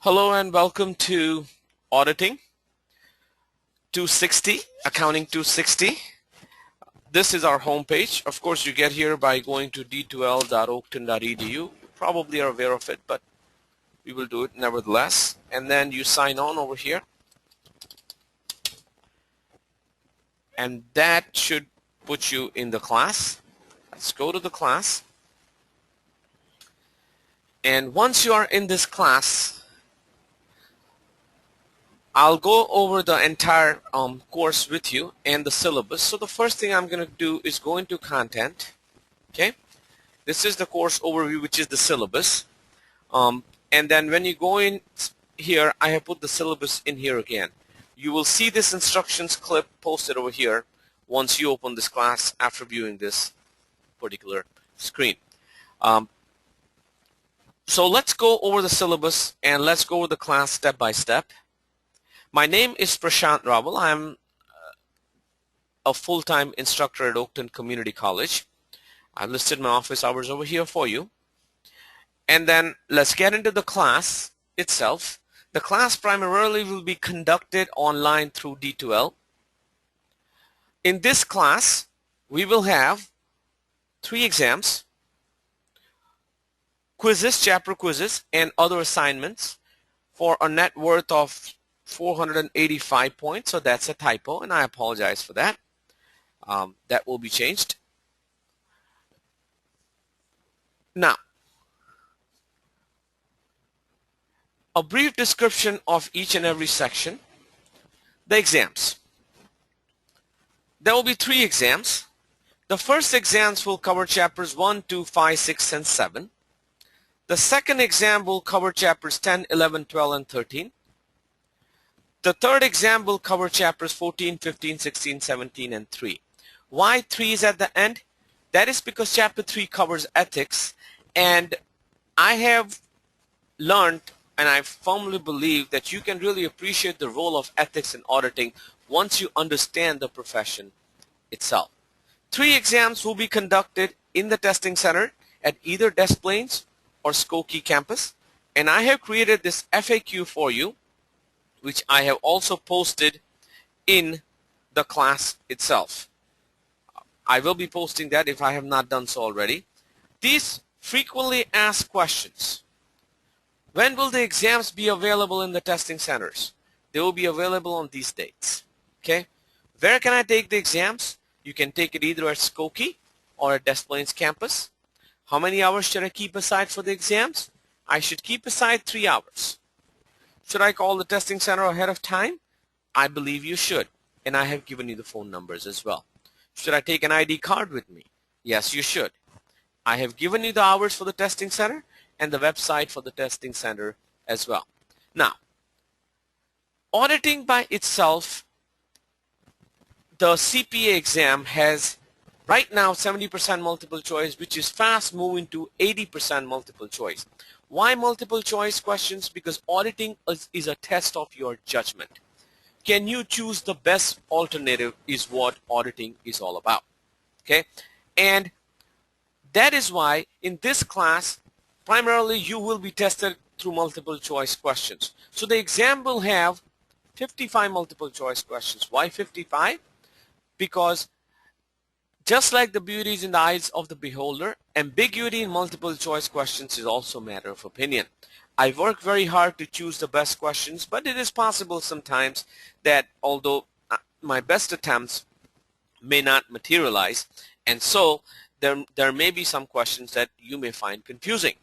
Hello and welcome to Auditing 260, Accounting 260. This is our homepage. Of course, you get here by going to d2l.oakton.edu. You probably are aware of it, but we will do it nevertheless. And then you sign on over here. And that should put you in the class. Let's go to the class. And once you are in this class, I'll go over the entire course with you and the syllabus. So the first thing I'm going to do is go into content. Okay, this is the course overview, which is the syllabus. And then when you go in here, I have put the syllabus in here again. You will see this instructions clip posted over here once you open this class after viewing this particular screen. So let's go over the syllabus and let's go over the class step by step. My name is Prashant Rawal. I'm a full-time instructor at Oakton Community College. I've listed my office hours over here for you. And then let's get into the class itself. The class primarily will be conducted online through D2L. In this class, we will have 3 exams, quizzes, chapter quizzes, and other assignments for a net worth of 485 points. So that's a typo, and I apologize for that. That will be changed. Now, a brief description of each and every section. The exams. There will be 3 exams. The first exams will cover chapters 1, 2, 5, 6, and 7. The second exam will cover chapters 10, 11, 12, and 13. The third exam will cover chapters 14, 15, 16, 17, and 3. Why 3 is at the end? That is because chapter 3 covers ethics, and I have learned and I firmly believe that you can really appreciate the role of ethics in auditing once you understand the profession itself. 3 exams will be conducted in the testing center at either Des Plaines or Skokie campus, and I have created this FAQ for you, which I have also posted in the class itself. I will be posting that if I have not done so already. These frequently asked questions. When will the exams be available in the testing centers? They will be available on these dates. Okay. Where can I take the exams? You can take it either at Skokie or at Des Plaines campus. How many hours should I keep aside for the exams? I should keep aside 3 hours. Should I call the testing center ahead of time? I believe you should, and I have given you the phone numbers as well. Should I take an ID card with me? Yes, you should. I have given you the hours for the testing center and the website for the testing center as well. Now, auditing by itself, the CPA exam has right now 70% multiple choice, which is fast moving to 80% multiple choice. Why multiple choice questions? Because auditing is a test of your judgment. Can you choose the best alternative is what auditing is all about. Okay, and that is why in this class primarily you will be tested through multiple choice questions. So the exam will have 55 multiple choice questions. Why 55? Because just like the beauty is in the eyes of the beholder, ambiguity in multiple choice questions is also a matter of opinion. I work very hard to choose the best questions, but it is possible sometimes that although my best attempts may not materialize, and so there may be some questions that you may find confusing,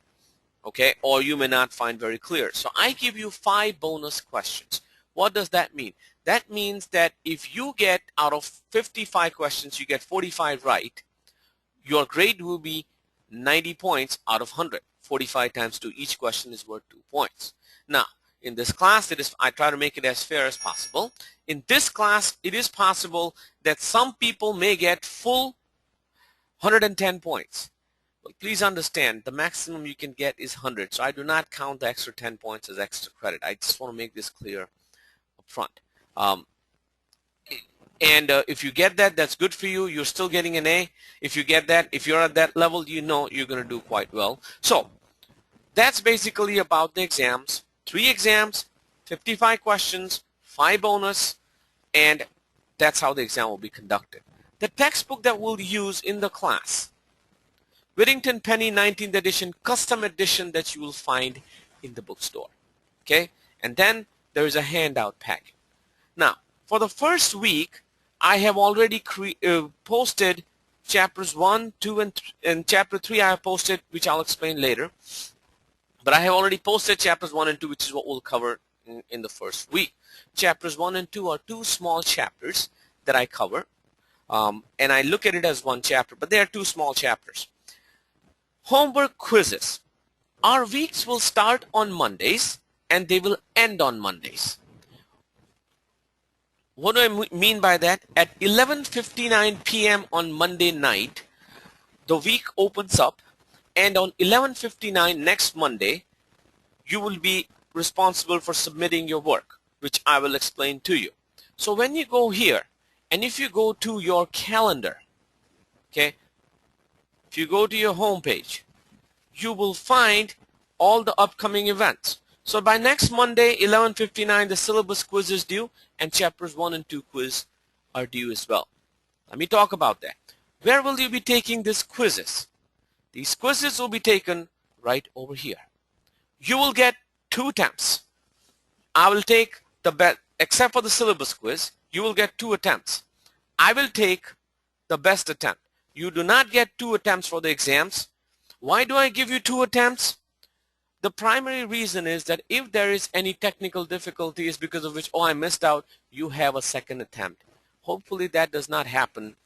okay, or you may not find very clear. So I give you 5 bonus questions. What does that mean? That means that if you get out of 55 questions, you get 45 right, your grade will be 90 points out of 100. 45 times 2. Each question is worth 2 points. Now, in this class, I try to make it as fair as possible. In this class, it is possible that some people may get full 110 points. But please understand, the maximum you can get is 100. So I do not count the extra 10 points as extra credit. I just want to make this clear up front. If you get that, that's good for you. You're still getting an A. If you get that, if you're at that level, you know you're going to do quite well. So that's basically about the exams. 3 exams, 55 questions, 5 bonus, and that's how the exam will be conducted. The textbook that we'll use in the class, Whittington Penny 19th edition, custom edition that you will find in the bookstore. Okay, and then there is a handout pack. Now, for the first week, I have already posted chapters 1, 2, and chapter 3 I have posted, which I'll explain later. But I have already posted chapters 1 and 2, which is what we'll cover in the first week. Chapters 1 and 2 are 2 small chapters that I cover. And I look at it as one chapter, but they are 2 small chapters. Homework quizzes. Our weeks will start on Mondays and they will end on Mondays. What do I mean by that? At 11:59 p.m. on Monday night, the week opens up, and on 11:59 next Monday, you will be responsible for submitting your work, which I will explain to you. So when you go here, and if you go to your calendar, okay, if you go to your home page, you will find all the upcoming events. So by next Monday, 11:59, the syllabus quiz is due, and chapters 1 and 2 quiz are due as well. Let me talk about that. Where will you be taking these quizzes? These quizzes will be taken right over here. You will get 2 attempts. I will take the best, except for the syllabus quiz, you will get 2 attempts. I will take the best attempt. You do not get 2 attempts for the exams. Why do I give you 2 attempts? The primary reason is that if there is any technical difficulties because of which, oh, I missed out, you have a second attempt. Hopefully that does not happen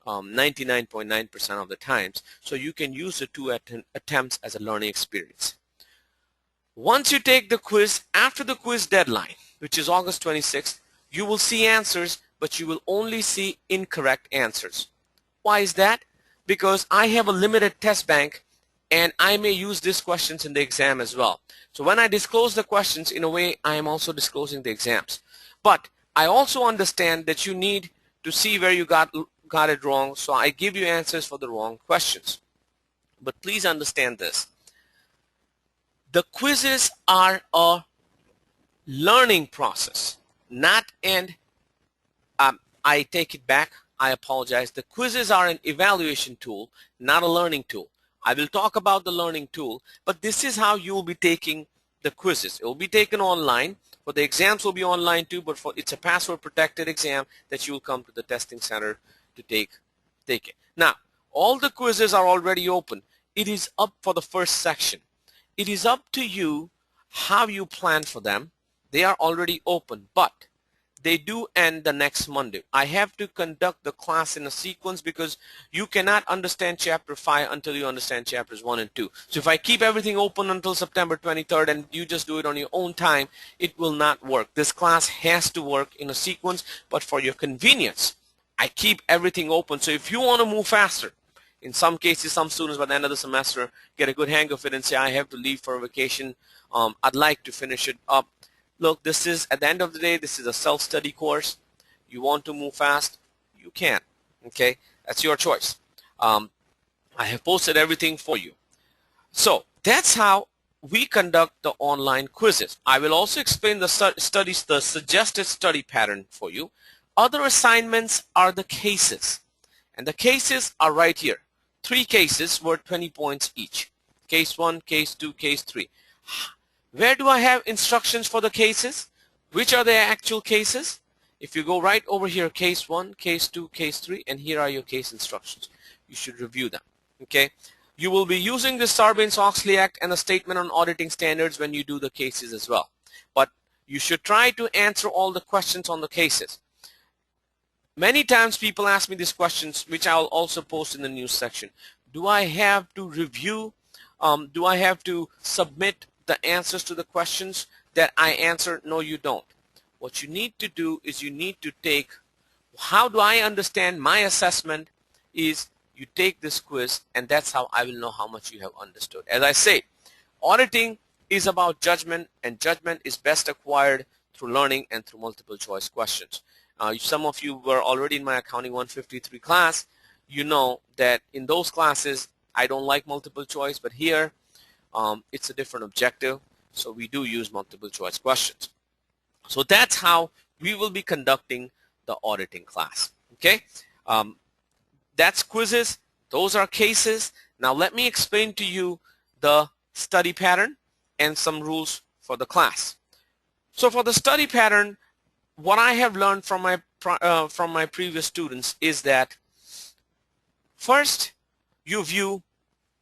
99.9% of the times. So you can use the 2 attempts as a learning experience. Once you take the quiz, after the quiz deadline, which is August 26th, you will see answers, but you will only see incorrect answers. Why is that? Because I have a limited test bank, and I may use these questions in the exam as well. So when I disclose the questions, in a way, I am also disclosing the exams. But I also understand that you need to see where you got it wrong, so I give you answers for the wrong questions. But please understand this. The quizzes are a learning process, not an, I take it back, I apologize. The quizzes are an evaluation tool, not a learning tool. I will talk about the learning tool, but this is how you will be taking the quizzes. It will be taken online. For the exams will be online too, but it's a password protected exam that you will come to the testing center to take it. Now, all the quizzes are already open. It is up for the first section. It is up to you how you plan for them. They are already open, but they do end the next Monday. I have to conduct the class in a sequence because you cannot understand chapter 5 until you understand chapters 1 and 2. So if I keep everything open until September 23rd and you just do it on your own time, it will not work. This class has to work in a sequence, but for your convenience, I keep everything open. So if you want to move faster, in some cases, some students by the end of the semester get a good hang of it and say, I have to leave for a vacation. I'd like to finish it up. Look, this is, at the end of the day, this is a self-study course. You want to move fast, you can. Okay, that's your choice. I have posted everything for you. So that's how we conduct the online quizzes. I will also explain the suggested study pattern for you. Other assignments are the cases, and the cases are right here. 3 cases worth 20 points each. Case 1, case 2, case 3. Where do I have instructions for the cases? Which are the actual cases? If you go right over here, case 1, case 2, case 3, and here are your case instructions. You should review them. Okay? You will be using the Sarbanes-Oxley Act and a statement on auditing standards when you do the cases as well. But you should try to answer all the questions on the cases. Many times people ask me these questions, which I'll also post in the news section. Do I have to review? Do I have to submit the answers to the questions that I answer? No, you don't. What you need to do is you need to take, how do I understand my assessment is you take this quiz, and that's how I will know how much you have understood. As I say, auditing is about judgment, and judgment is best acquired through learning and through multiple choice questions. Some of you were already in my Accounting 153 class. You know that in those classes I don't like multiple choice, but here it's a different objective. So we do use multiple choice questions. So that's how we will be conducting the auditing class. Okay, that's quizzes. Those are cases. Now let me explain to you the study pattern and some rules for the class. So for the study pattern, what I have learned from my previous students is that first you view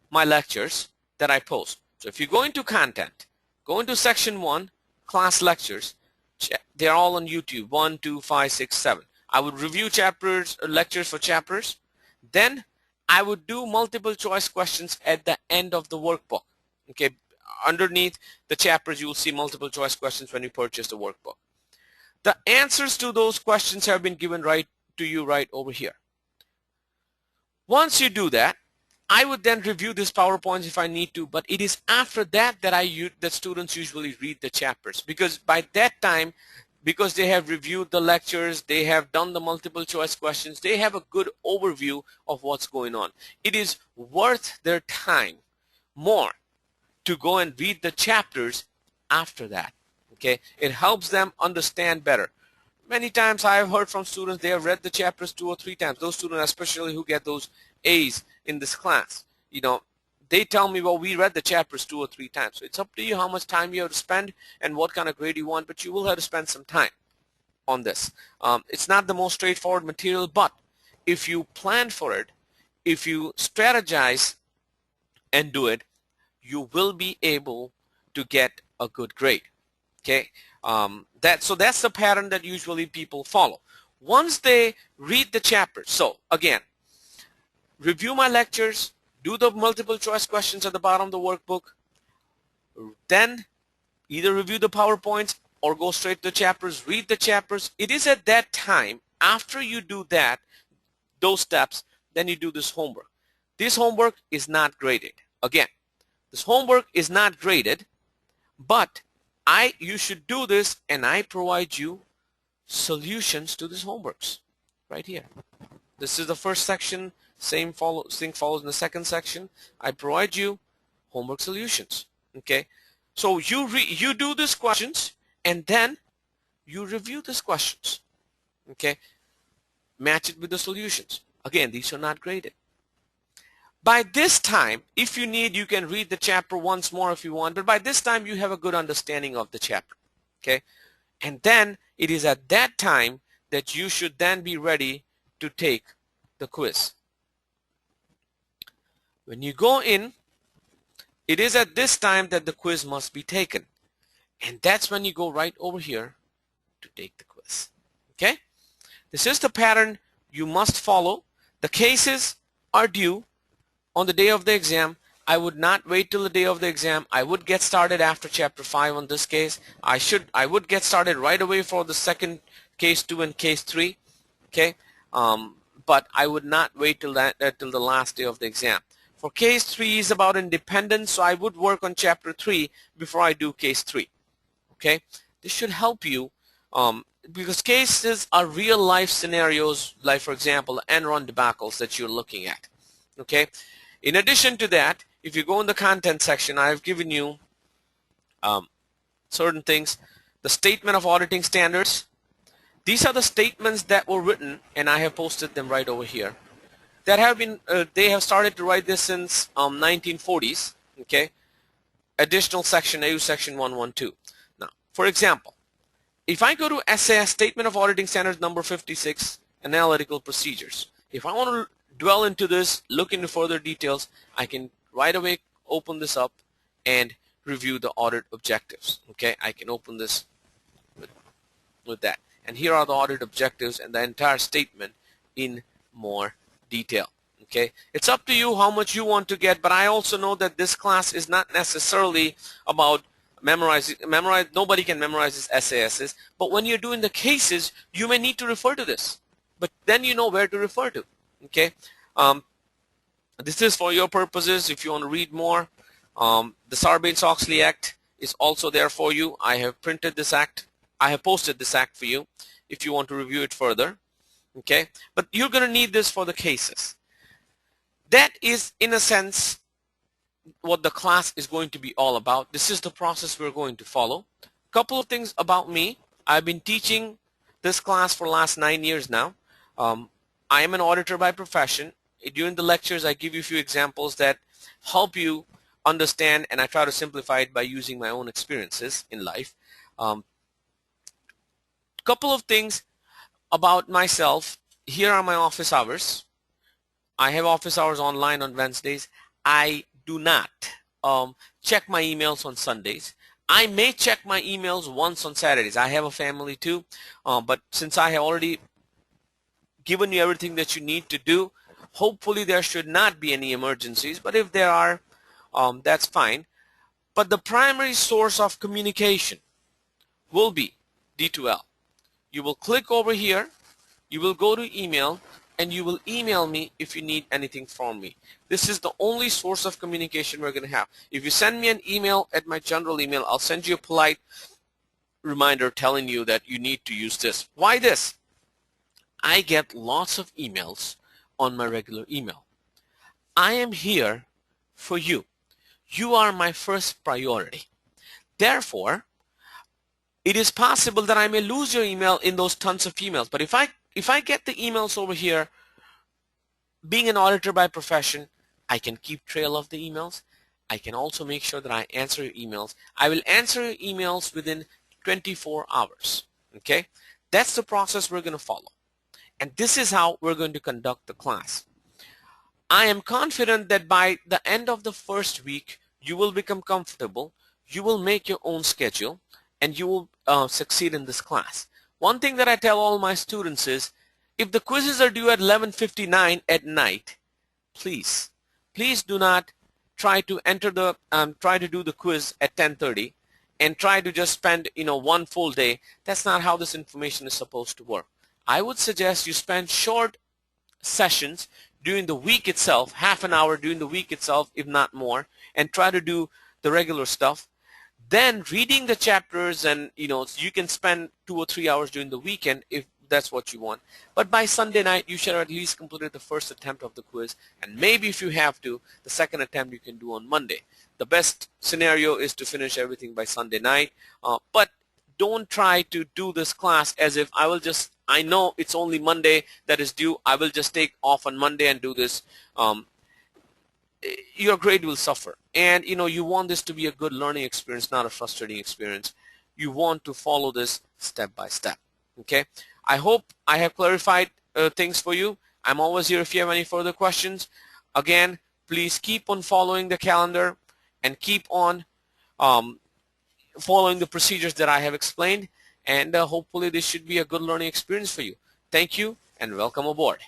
my lectures that I post. So if you go into content, go into section 1, class lectures, they're all on YouTube, 1, 2, 5, 6, 7. I would review chapters, lectures for chapters. Then I would do multiple choice questions at the end of the workbook. Okay, underneath the chapters you will see multiple choice questions when you purchase the workbook. The answers to those questions have been given right to you right over here. Once you do that, I would then review these PowerPoints if I need to, but it is after that that students usually read the chapters, because by that time, because they have reviewed the lectures, they have done the multiple choice questions, they have a good overview of what's going on. It is worth their time more to go and read the chapters after that. Okay, it helps them understand better. Many times I have heard from students they have read the chapters 2 or 3 times. Those students especially who get those A's in this class, you know, they tell me, well, we read the chapters 2 or 3 times. So it's up to you how much time you have to spend and what kind of grade you want, but you will have to spend some time on this. It's not the most straightforward material, but if you plan for it, if you strategize and do it, you will be able to get a good grade. Okay, so that's the pattern that usually people follow. Once they read the chapters, so again, review my lectures, do the multiple choice questions at the bottom of the workbook, then either review the PowerPoints or go straight to the chapters, read the chapters. It is at that time, after you do that, those steps, then you do this homework. This homework is not graded. Again, this homework is not graded, but you should do this, and I provide you solutions to these homeworks right here. This is the first section. Same thing follows in the second section. I provide you homework solutions. Okay, so you do these questions and then you review these questions. Okay, match it with the solutions. Again, these are not graded. By this time, if you need, you can read the chapter once more if you want, but by this time you have a good understanding of the chapter. Okay, and then it is at that time that you should then be ready to take the quiz. When you go in, it is at this time that the quiz must be taken, and that's when you go right over here to take the quiz. Okay, this is the pattern you must follow. The cases are due on the day of the exam. I would not wait till the day of the exam. I would get started after chapter 5 on this case. I would get started right away for the second case 2 and case 3. Okay, but I would not wait till the last day of the exam. For case 3 is about independence, so I would work on chapter 3 before I do case 3. Okay, this should help you because cases are real life scenarios, like for example Enron debacles that you're looking at. Okay, in addition to that, if you go in the content section, I have given you certain things. The statement of auditing standards. These are the statements that were written, and I have posted them right over here. That have been they have started to write this since 1940s. Okay, additional section AU section 112. Now, for example, if I go to SAS, Statement of Auditing Standards number 56, Analytical Procedures. If I want to dwell into this, look into further details, I can right away open this up and review the audit objectives. Okay, I can open this with that. And here are the audit objectives and the entire statement in more detail. Okay, it's up to you how much you want to get, but I also know that this class is not necessarily about memorizing. Nobody can memorize these SASs, but when you're doing the cases, you may need to refer to this, but then you know where to refer to. Okay, this is for your purposes. If you want to read more, the Sarbanes-Oxley Act is also there for you. I have printed this act. I have posted this act for you if you want to review it further. Okay, but you're going to need this for the cases. That is, in a sense, what the class is going to be all about. This is the process we're going to follow. Couple of things about me. I've been teaching this class for the last 9 years now. I am an auditor by profession. During the lectures, I give you a few examples that help you understand, and I try to simplify it by using my own experiences in life. Couple of things about myself. Here are my office hours. I have office hours online on Wednesdays. I do not check my emails on Sundays. I may check my emails once on Saturdays. I have a family too, but since I have already given you everything that you need to do, hopefully there should not be any emergencies, but if there are, that's fine. But the primary source of communication will be D2L. You will click over here, you will go to email, and you will email me if you need anything from me. This is the only source of communication we're going to have. If you send me an email at my general email, I'll send you a polite reminder telling you that you need to use this. Why this? I get lots of emails on my regular email. I am here for you. You are my first priority. Therefore, it is possible that I may lose your email in those tons of emails. But if I get the emails over here, being an auditor by profession, I can keep trail of the emails. I can also make sure that I answer your emails. I will answer your emails within 24 hours. Okay? That's the process we're going to follow. And this is how we're going to conduct the class. I am confident that by the end of the first week, you will become comfortable, you will make your own schedule, and you will succeed in this class. One thing that I tell all my students is, if the quizzes are due at 11:59 at night, please do not try to enter the try to do the quiz at 10:30 and try to just spend one full day. That's not how this information is supposed to work. I would suggest you spend short sessions during the week itself, half an hour during the week itself, if not more, and try to do the regular stuff. Then reading the chapters, and you can spend 2 or 3 hours during the weekend if that's what you want. But by Sunday night, you should have at least completed the first attempt of the quiz, and maybe if you have to, the second attempt you can do on Monday. The best scenario is to finish everything by Sunday night, but don't try to do this class as if I know it's only Monday that is due, I will just take off on Monday and do this. Your grade will suffer, and you want this to be a good learning experience, not a frustrating experience. You want to follow this step by step. Okay, I hope I have clarified things for you. I'm always here if you have any further questions. Again, please keep on following the calendar and keep on following the procedures that I have explained, and hopefully this should be a good learning experience for you. Thank you and welcome aboard.